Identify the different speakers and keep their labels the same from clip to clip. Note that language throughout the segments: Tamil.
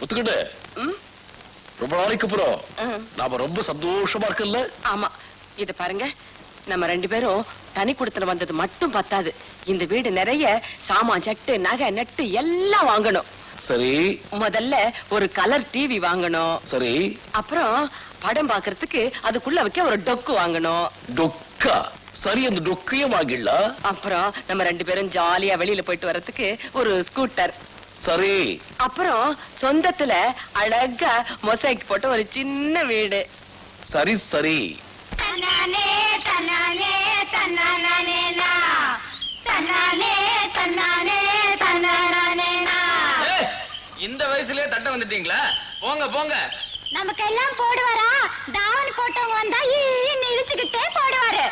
Speaker 1: ஒத்துக்கிட்டு ரொம்ப நாளைக்கு அப்புறம் நாம ரொம்ப சந்தோஷமா இருக்குல்ல?
Speaker 2: ஆமா, இது பாருங்க, நம்ம 2 பேரும் தனி குடுத்தன வந்தது மட்டும் பத்தாது. இந்த வீடு நிறைய சாமான், சட்டு, நகை, நட்டு எல்லாம் வாங்கணும்.
Speaker 1: சரி.
Speaker 2: முதல்ல ஒரு கலர் டிவி வாங்கணும்.
Speaker 1: சரி.
Speaker 2: அப்புறம் படம் பாக்குறதுக்கு அதுக்குள்ள வைக்க ஒரு டொக்கு வாங்கணும்.
Speaker 1: டொக்கா? சரி, அந்த டொக்கையும் வாங்கிடலாம்.
Speaker 2: அப்புறம் நம்ம 2 பேரும் ஜாலியா வெளியில போயிட்டு வர்றதுக்கு ஒரு ஸ்கூட்டர்.
Speaker 1: சரி.
Speaker 2: அப்புறம் சொந்தத்துல அழகா மொசைக் போட்ட ஒரு சின்ன வீடு.
Speaker 1: சரி சரி.
Speaker 3: தன்னானே தன்னானே தன்னானே நா தன்னானே தன்னானே தன்னானே நா.
Speaker 4: இந்த வயசுலயே தட்ட வந்துட்டீங்களா? போங்க போங்க.
Speaker 3: நமக்கு எல்லாம் போடுவாரா? தாவணி போட்டவங்க வந்தா ஈன்னு இழுச்சுக்கிட்டே போடுவாரு.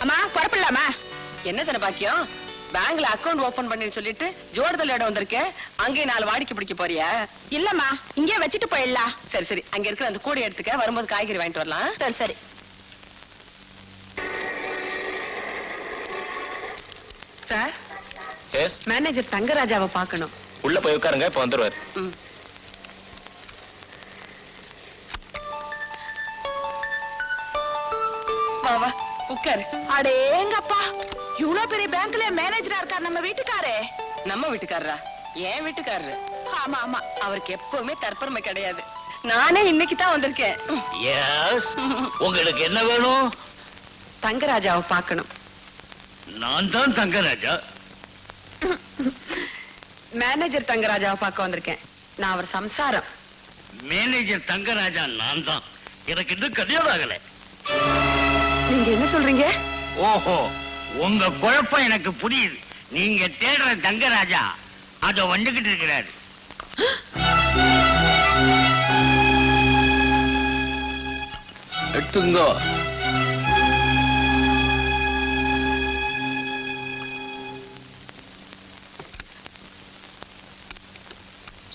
Speaker 2: அம்மா புறப்படலாமா? என்ன தானே பாக்கியம், பேங்க்ல அக்கவுண்ட் ஓபன் பண்ணி சொல்லிட்டு ஜோடுதல் இடம் வந்திருக்கேன். அங்கேயே 4 வாடிக்கை பிடிக்க போறியா? இல்லம்மா, இங்கே வச்சுட்டு போயிடலாம். சரி சரி, அங்க இருக்கிற அந்த கூடை எடுத்துக்க, வரும்போது காய்கறி வாங்கிட்டு வரலாம். சரி சரி. Sir,
Speaker 1: S.
Speaker 2: மேனேஜர் தங்கராஜாவை பார்க்கணும்.
Speaker 1: உள்ள போய் உட்காருங்க, இப்ப வந்துருவாரு.
Speaker 2: வா வா உட்காரு.
Speaker 5: அடேங்கப்பா, இவ்வளவு பெரிய பேங்க்ல மேனேஜரா இருக்கார் நம்ம வீட்டுக்காரே.
Speaker 2: நம்ம வீட்டுக்காரரா? ஏன் வீட்டுக்காரரு?
Speaker 5: ஆமா ஆமா,
Speaker 2: அவருக்கு எப்பவுமே தற்பெருமை கிடையாது. நானே இன்னைக்கு தான் வந்திருக்கேன்.
Speaker 6: எஸ். உங்களுக்கு என்ன வேணும்?
Speaker 2: தங்கராஜாவை பார்க்கணும்.
Speaker 6: நான் தான் தங்கராஜா.
Speaker 2: மேனேஜர் தங்கராஜாவை பார்க்க வந்திருக்கேன். நான் அவர் சம்சாரம்.
Speaker 6: மேனேஜர் தங்கராஜா நான் தான். எனக்கு இன்னும் கல்யாணம் ஆகல.
Speaker 2: நீங்க என்ன சொல்றீங்க?
Speaker 6: ஓஹோ, உங்க குழப்பம் எனக்கு புரியுது. நீங்க தேடுற தங்கராஜா அத வந்துகிட்டு இருக்கிறாரு.
Speaker 1: எடுத்துங்க.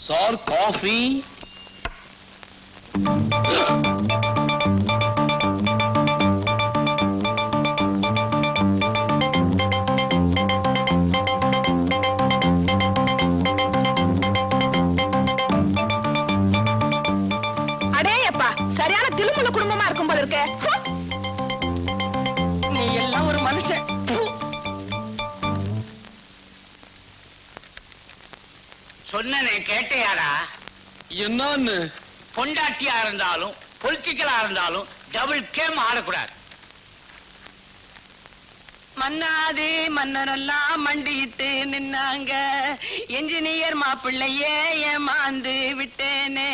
Speaker 1: Sir, coffee.
Speaker 5: அடேயப்பா, சரியான திலுமுல குடும்பமா இருக்கும் போல இருக்க.
Speaker 2: நீ எல்லாம் ஒரு மனுஷன்.
Speaker 6: சொன்னனே கேட்டையாரா?
Speaker 1: என்னன்னு?
Speaker 6: பொண்டாட்டியா இருந்தாலும் பொலிட்டிக்கலா இருந்தாலும் டபுள் கேம் ஆடக்கூடாது.
Speaker 2: மன்னாது மன்னரெல்லாம் மண்டிட்டு நின்னாங்க. என்ஜினியர் மாப்பிள்ளையே ஏமாந்து விட்டேனே,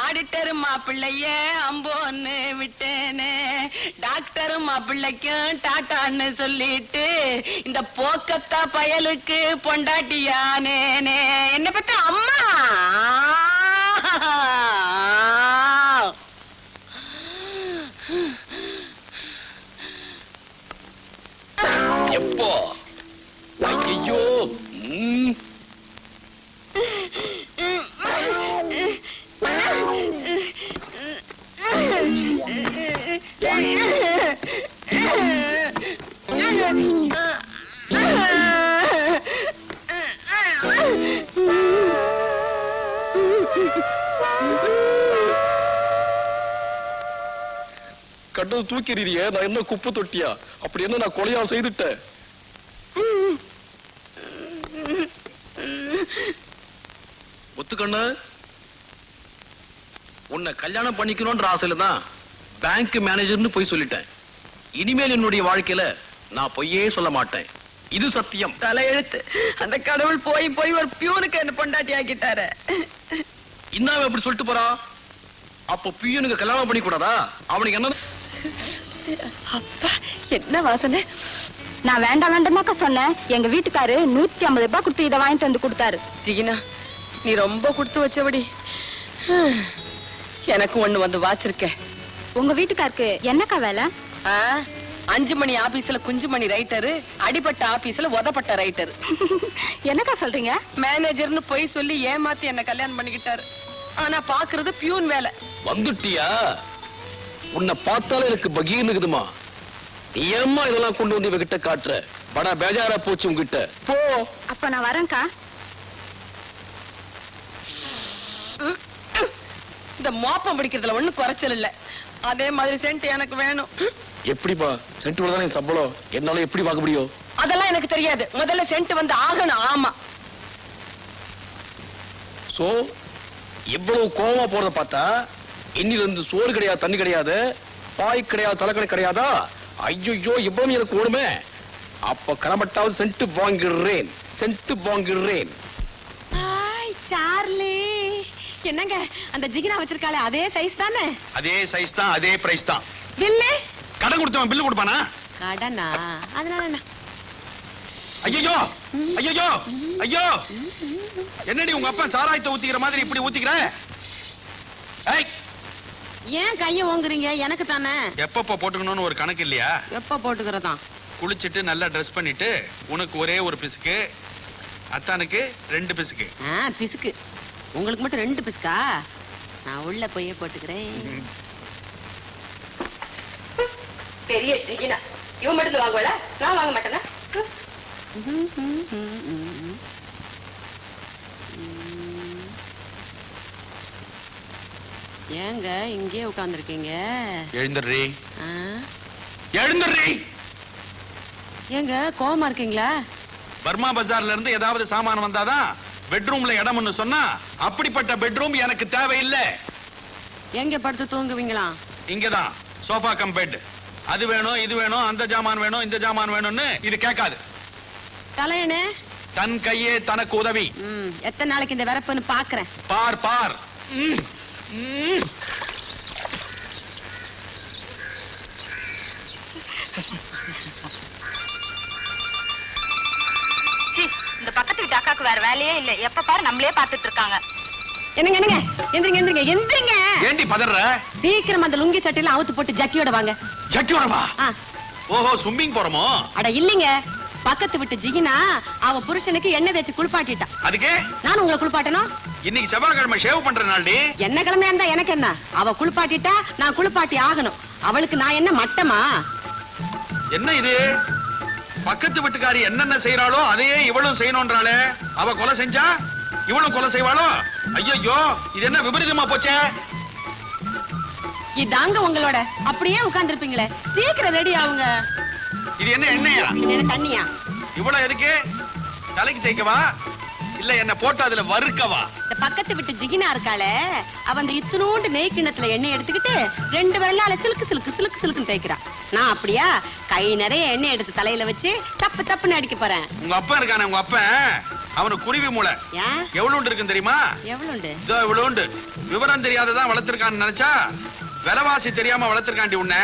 Speaker 2: ஆடிட்டர் மாப்பிள்ளையே அம்போன்னு விட்டேனே, டாக்டர் மாப்பிள்ளைக்கும் டாட்டான்னு சொல்லிட்டு இந்த போக்கத்தா பயலுக்கு பொண்டாட்டியானேனே. என்ன பத்த அம்மா
Speaker 1: எப்போ? ஐயோ. கண்டது தூக்கிறீங்க, நான் என்ன குப்பை தொட்டியா? அப்படி என்ன நான் கொலையா செய்துட்டேன்? ஒத்துக்கண்ணு, உன்னை கல்யாணம் பண்ணிக்கணும்ன்ற ஆசையில தான் பேங்க் மேனேஜர்னு போய் சொல்லிட்டேன். இனிமேல் என்னுடைய வாழ்க்கையில நான் பொய்யே சொல்ல மாட்டேன். இது சத்தியம்.
Speaker 2: தலையெழுத்து. அந்த கடவுள் போய் போய் ஒரு பியூனுக்கு என்ன பொண்டாட்டி ஆக்கிட்டாரு.
Speaker 1: இன்னும் எப்படி சொல்லிட்டு போறா? அப்போ பியூனுக்கு கல்யாணம் பண்ணி கூடாதா? அவனுக்கு என்ன?
Speaker 2: அப்பா, என்ன வாசனை!
Speaker 3: நான் வேண்டாம் வேண்டாமாக்கா சொன்னேன். எங்க வீட்டுக்காரு 150 ரூபாய் கொடுத்து இதை வாங்கிட்டு வந்து கொடுத்தாரு.
Speaker 2: ஜீனா, நீ ரொம்ப கொடுத்து வச்சபடி. எனக்கு ஒண்ணு வந்து வாச்சிருக்க.
Speaker 3: உங்க வீட்டுக்காருக்கு என்னக்கா வேலை?
Speaker 2: 5 மணி ஆபீஸ்ல குஞ்சு மணி ரைட்டரு, அடிபட்ட ஆபீஸ்ல உதப்பட்ட ரைட்டரு.
Speaker 3: என்னக்கா சொல்றீங்க?
Speaker 2: மேனேஜர்னு போய் சொல்லி ஏமாத்தி என்ன கல்யாணம் பண்ணிக்கிட்டாரு. ஆனா பாக்குறது பியூன் வேலை.
Speaker 1: வந்துட்டியா? உன்னை பார்த்தாலே எனக்கு பகீர்னு இருக்குதுமா. நீ ஏம்மா இதெல்லாம் கொண்டு வந்து இவகிட்ட காட்டுற? படா பேஜாரா போச்சு உங்ககிட்ட. போ.
Speaker 3: அப்ப நான் வரேன்க்கா.
Speaker 2: இந்த மோப்பம் பிடிக்கிறதுல ஒண்ணு குறைச்சல் இல்ல. அதே மாதிரி சென்ட் எனக்கு வேணும்.
Speaker 1: எப்படிப்பா? சென்ட் தானே சம்பளம், என்னால எப்படி வாங்க முடியும்?
Speaker 2: அதெல்லாம் எனக்கு தெரியாது. முதல்ல சென்ட் வந்து ஆகணும். ஆமா.
Speaker 1: சோ எவ்வளவு கோவமா போறத பார்த்தா இன்னில இருந்து சோறு கிடையாது, தண்ணி கிடையாது, பாய் கிடையாது, தலைக்கடை கிடையாதா? ஐயோ இவ்வளவு எனக்கு ஓடுமே. அப்ப கடமட்டாவது சென்ட் வாங்கிடுறேன், சென்ட் வாங்கிடுறேன்.
Speaker 2: Hi Charlie. என்னங்க அந்த ஜிகினா வச்சிருக்காளே அதே சைஸ் தானே?
Speaker 7: அதே சைஸ் தான், அதே பிரைஸ் தான்.
Speaker 2: பில்லு?
Speaker 7: கடன் கொடுத்தவன் பில்லு கொடுப்பானா?
Speaker 2: கடனா? அதனால என்ன?
Speaker 7: ஐயோ ஐயோ ஐயோ, என்னடி உங்க அப்பா சாராயத்தை ஊத்திக்கிற மாதிரி இப்படி ஊத்திக்கிற? ஏய்,
Speaker 2: ஏன் கைய ஓங்குறீங்க? எனக்கு தானே.
Speaker 7: எப்பப்ப போட்டுக்கணும்னு ஒரு கணக்கு இல்லையா?
Speaker 2: எப்ப போட்டுக்கிறதா?
Speaker 7: குளிச்சிட்டு நல்லா ட்ரெஸ் பண்ணிட்டு உனக்கு ஒரே ஒரு பிசுக்கு, அத்தானுக்கு 2 பிசுக்கு.
Speaker 2: பிசுக்கு. உங்களுக்கு மட்டும் 2 பிசுக்கா? நான் உள்ள போய் போட்டுக்கிறேன். பெரிய ஜிகினா. இவன் மட்டும் வாங்குவல, நான் வாங்க மாட்டேனா? ஏங்க இங்கே உட்கார்ந்துருக்கீங்க?
Speaker 7: எழுந்துடுறீ, எழுந்துடுறீ.
Speaker 2: ஏங்க கோவமா இருக்கீங்களா?
Speaker 7: பர்மா பஜார்ல இருந்து ஏதாவது சாமான் வந்தாதான் பெட்ரூம்ல இடம்னு சொன்னா, அப்படிப்பட்ட பெட்ரூம் எனக்கு தேவையில்லை.
Speaker 2: எங்க படுத்து தூங்குவீங்களா?
Speaker 7: இங்கதான் சோஃபா கம் பெட். அது வேணும், இது வேணும், அந்த ஜாமான் வேணும், இந்த ஜாமான் வேணும்னு இது கேட்காது.
Speaker 2: தலையனே
Speaker 7: தன் கையே தனக்கு உதவி.
Speaker 2: எத்தனை நாளைக்கு இந்த வரப்புன்னு பாக்குறேன்.
Speaker 7: பார் பார்.
Speaker 3: இந்த பக்கத்து வீட்டு அக்காக்கு வேற வேலையே இல்ல. எப்ப பாரு நம்மளே பாத்துட்டு இருக்காங்க.
Speaker 2: என்னங்க என்னங்க, எந்திரிங்க எந்திரிங்க எந்திரிங்க.
Speaker 7: ஏண்டி பதற?
Speaker 2: சீக்கிரம் அந்த லுங்கி சட்டையில அவுத்து போட்டு ஜட்டியோட வாங்க.
Speaker 7: ஜட்டியோட வா? ஓஹோ, ஸ்விம்மிங் போறோமோ?
Speaker 2: அட இல்லீங்க, பக்கத்து விட்டு ஜிகினா அவ புருஷனுக்கு எண்ணெய் தேய்ச்சி குளிப்பாட்டிட்டா.
Speaker 7: அதுக்கு
Speaker 2: நான் உங்களை குளிப்பாட்டணும்?
Speaker 7: இன்னைக்கு செவ்வாய்க்கிழமை ஷேவ் பண்ற நாள்டி.
Speaker 2: என்ன கிழமையா இருந்தா எனக்கு என்ன? அவ குளிப்பாட்டிட்டா நான் குளிப்பாட்டி ஆகணும். அவளுக்கு நான் என்ன மட்டமா?
Speaker 7: என்ன இது? பக்கத்து வீட்டுக்காரி என்னென்ன செய்யறாளோ அதையே இவளும் செய்யணும்ன்றாளே. அவ கொலை செஞ்சா இவளும் கொலை செய்வாளோ? ஐயோ, இது என்ன விபரீதமா போச்சே?
Speaker 2: இதாங்க உங்களோட. அப்படியே உட்கார்ந்து இருப்பீங்களே, சீக்கிரம் ரெடி ஆகுங்க.
Speaker 7: இது என்ன எண்ணெயா?
Speaker 2: என்ன தண்ணியா?
Speaker 7: இவ்வளவு எதுக்கு? தலைக்கு தேய்க்கவா இல்ல என்ன போட்டு அதுல வறுக்கவா?
Speaker 2: இந்த பக்கத்து விட்டு ஜிகினா இருக்காளே, அவ அந்த இத்துணூண்டு நெய் கிண்ணத்துல எண்ணெய் எடுத்துக்கிட்டு 2 விரலால சிலுக்கு சிலுக்கு சிலுக்கு சிலுக்குன்னு தேய்க்கிறா. நான் அப்படியா கை நிறைய எண்ணெய் எடுத்து தலையில வச்சு தப்பு தப்புன்னு அடிக்க போறேன்.
Speaker 7: உங்க அப்பா இருக்கானே, உங்க அப்பா, அவனுக்கு குருவி மூளை
Speaker 2: ஏன்?
Speaker 7: எவ்வளவு இருக்குன்னு தெரியுமா?
Speaker 2: எவ்வளவுண்டு?
Speaker 7: இதோ இவ்வளவுண்டு. விவரம் தெரியாததான் வளர்த்திருக்கான்னு நினைச்சா விலைவாசி தெரியாம வளர்த்திருக்காண்டி உன்ன.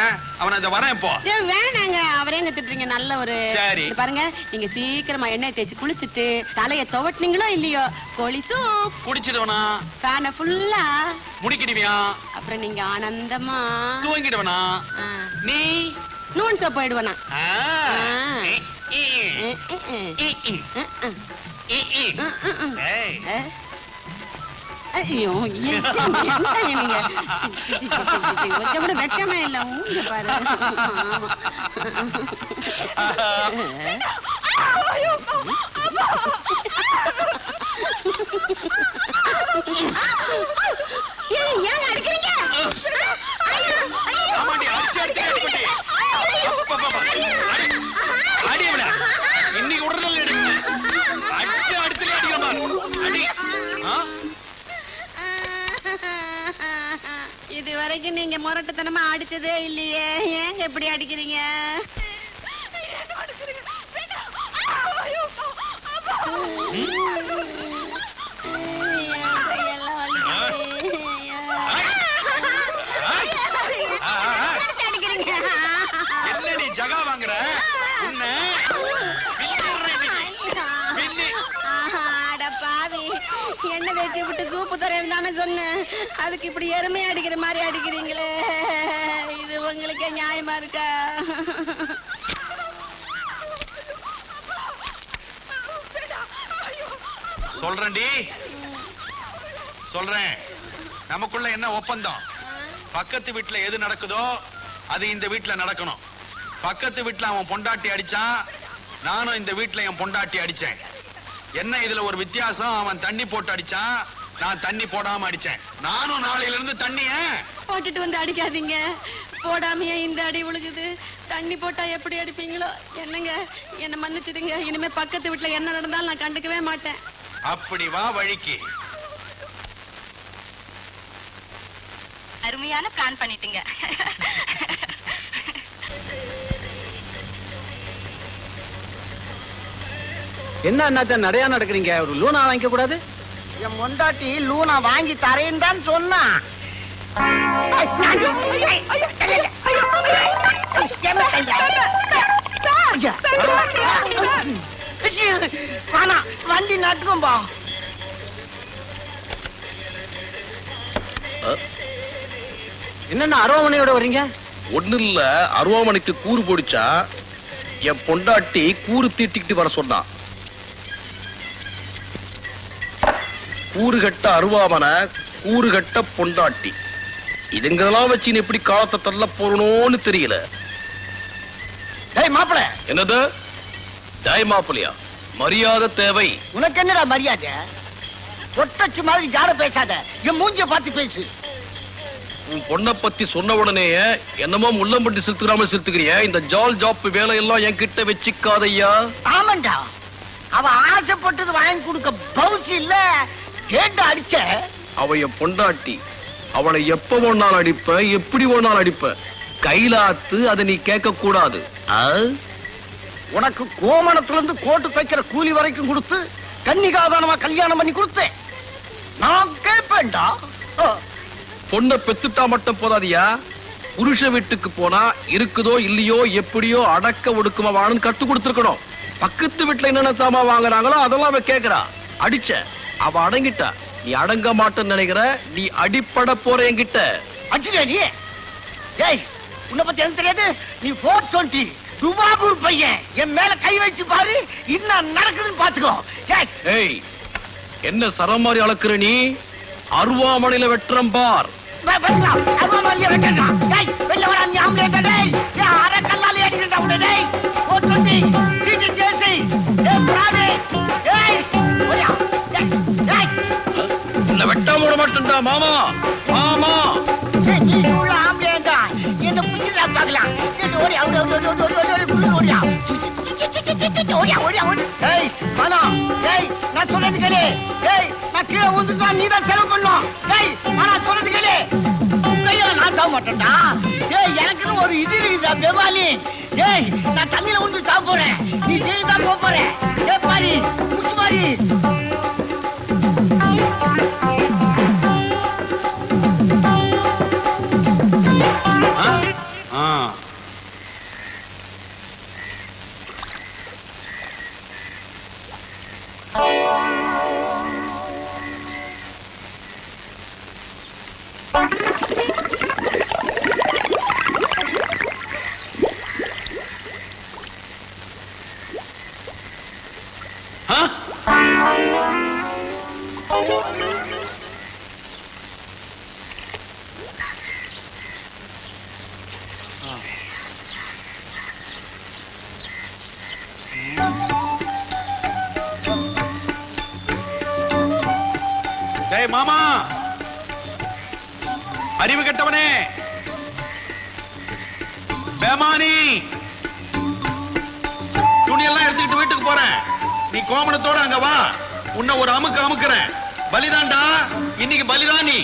Speaker 7: அவனை இதை வரேன் இப்போ.
Speaker 2: வேணாங்க, அவரே எங்க திட்டுறீங்க? நல்ல ஒரு
Speaker 7: சரி.
Speaker 2: இது பாருங்க, நீங்க சீக்கிரமா எண்ணெய் தேய்ச்சி குளிச்சுட்டு தலைய துவட்டினீங்களோ இல்லையோ, கோழி சூப்
Speaker 7: குடிச்சிடுவனா,
Speaker 2: ஃபேனை ஃபுல்லா
Speaker 7: முடிக்கிடுவியா,
Speaker 2: அப்புறம் நீங்க ஆனந்தமா
Speaker 7: தூங்கிடுவனா, நீ
Speaker 2: நூன் சோப் போயிடுவனா. ஐயோ, நீங்க கொஞ்சம் கூட வெக்கமே இல்ல. ஊங்க பாரு. ஏன் அடிக்கிறீங்க?
Speaker 7: ஆமாண்டி, அடிச்சு அடிச்சு அடிப்பட்டி. அடியவிட இன்னைக்கு உடனே அடிச்சு அடுத்துல அடிக்கிற மாதிரி அடி.
Speaker 2: இது வரைக்கும் நீங்க முரட்டுத்தனமா அடிச்சதே இல்லையே, ஏங்க இப்படி அடிக்கிறீங்க?
Speaker 7: என்னடி ஜகா வாங்குற?
Speaker 2: எண்ணெய் தேய்ச்சி விட்டு சூப்பு தரேன் தானே சொன்னேன். அதுக்கு இப்படி எருமை அடிக்கிற மாதிரி அடிக்கிறீங்களே, இது உங்களுக்கே நியாயமா இருக்கா?
Speaker 7: சொல்றேன்டி, சொல்றேன். நமக்குள்ள என்ன ஒப்பந்தம்? பக்கத்து வீட்டுல எது நடக்குதோ அது இந்த வீட்டுல நடக்கணும். பக்கத்து வீட்டுல அவன் பொண்டாட்டி அடிச்சான், நானும் இந்த வீட்டுல என் பொண்டாட்டி அடிச்சேன். என்ன இதுல ஒரு வித்தியாசம்? அவன் தண்ணி போட்டு அடிச்சான், நான் தண்ணி போடாம அடிச்சேன். நானும் நாளையில இருந்து தண்ணிய
Speaker 2: போட்டுட்டு வந்து அடிக்காதீங்க. போடாமையே இந்த அடி விழுகுது. தண்ணி போட்டா எப்படி அடிப்பீங்களோ என்னங்க, என்ன மன்னிச்சிடுங்க. இனிமே பக்கத்து வீட்டுல என்ன நடந்தாலும் நான் கண்டுக்கவே மாட்டேன்.
Speaker 7: அப்படி வா வழிக்கு.
Speaker 3: அருமையான பிளான் பண்ணிட்டீங்க.
Speaker 1: என்ன அண்ணாத்த நிறைய நடக்கிறீங்க? ஒரு லூனா வாங்கிக்க கூடாது?
Speaker 6: என் மொண்டாட்டி லூனா வாங்கி தரேன்னு தான் சொன்னா. வண்டி நட்டுக்கும் பா.
Speaker 1: என்னன்னா அருவாமனையோட வர்றீங்க? ஒண்ணு இல்ல, அருவாமனைக்கு கூறு போடிச்சா என் பொண்டாட்டி கூறு தீட்டிக்கிட்டு வர சொன்னா. கூறு கட்ட அருவாமனை, கூறு கட்ட பொண்டாட்டி, இதுங்கெல்லாம் வச்சு எப்படி காலத்தை தள்ள போறணும்னு தெரியல.
Speaker 6: மாப்பிள,
Speaker 1: என்னது ஜாய் மாப்பிளையா? மரியாதை தேவை.
Speaker 6: உனக்கு என்னடா மரியாதை? ஒட்டச்சு மாதிரி ஜாட பேசாத, என் மூஞ்சிய பார்த்து பேசு.
Speaker 1: உன் பொண்ணை பத்தி சொன்ன உடனே என்னமோ முள்ளம்பட்டி செலுத்துறாம செலுத்துக்கிறிய. இந்த ஜால் ஜாப் வேலையெல்லாம் என்கிட்ட வச்சுக்காதையா.
Speaker 6: ஆமாண்டா, அவ ஆசைப்பட்டது வாங்கி கொடுக்க பவுச்சு இல்ல, கேட்டு அடிச்ச.
Speaker 1: அவ என் பொண்டாட்டி, அவளை எப்ப ஒன்னாலும் அடிப்ப, எப்படி ஒன்னாலும் அடிப்ப. கைலாத்து அதை நீ கேட்க கூடாது.
Speaker 6: உனக்கு கோமணத்துல இருந்து கோட்டு தைக்கிற கூலி வரைக்கும் கொடுத்து கன்னிகாதானமா கல்யாணம் பண்ணி கொடுத்தேன். நான் கேட்பேன்டா.
Speaker 1: பொண்ணை பெத்துட்டா மட்டும் போதாதியா, புருஷ வீட்டுக்கு போனா இருக்குதோ இல்லையோ எப்படியோ அடக்க ஒடுக்குமா வாழன்னு கத்து கொடுத்துருக்கணும். பக்கத்து வீட்டுல என்னென்ன சாமா வாங்குறாங்களோ அதெல்லாம் அவ கேக்குறா. அடிச்ச, அவ அடங்கிட்டா. நீ அடங்க மாட்டேன்னு நினைக்கிற, நீ அடிப்பட போற என்கிட்ட.
Speaker 6: அடிச்சுடா நீ. ஏய், உன்னை பத்தி எனக்கு தெரியாது. நீ 420 துபாகூர் பையன். என் மேல கை வச்சு பாரு, இன்னும் நடக்குதுன்னு பாத்துக்கோ.
Speaker 1: ஏய், என்ன சரம் மாதிரி அளக்குற நீ? அருவாமனையில வெட்டுறம் பார். வெட்டாம விட மாட்டேன்டா மாமா. மாமா
Speaker 6: என்ன புரியல பாக்கலாம். நான் சொல்றது கேளு. நான் கீழே ஊந்துட்டா நீ தான் செலவு பண்ணும். நான் சொல்றது கேளு. கையில நான் சாக மாட்டேன்டா. எனக்குன்னு ஒரு இது இருக்குதா பெவாலி. நான் தண்ணியில ஊந்து சாக போறேன், நீ ஜெயில தான் போக போறேன். பாரி முச்சு மாறி.
Speaker 7: மாமா, அறிவு கெட்டவனே, பேமானி, துணியெல்லாம் எடுத்துக்கிட்டு வீட்டுக்கு போறேன். நீ கோமணத்தோட அங்க வா. உன்னை ஒரு அமுக்கு அமுக்குறேன். பலிதான்டா, இன்னைக்கு பலிதான் நீ.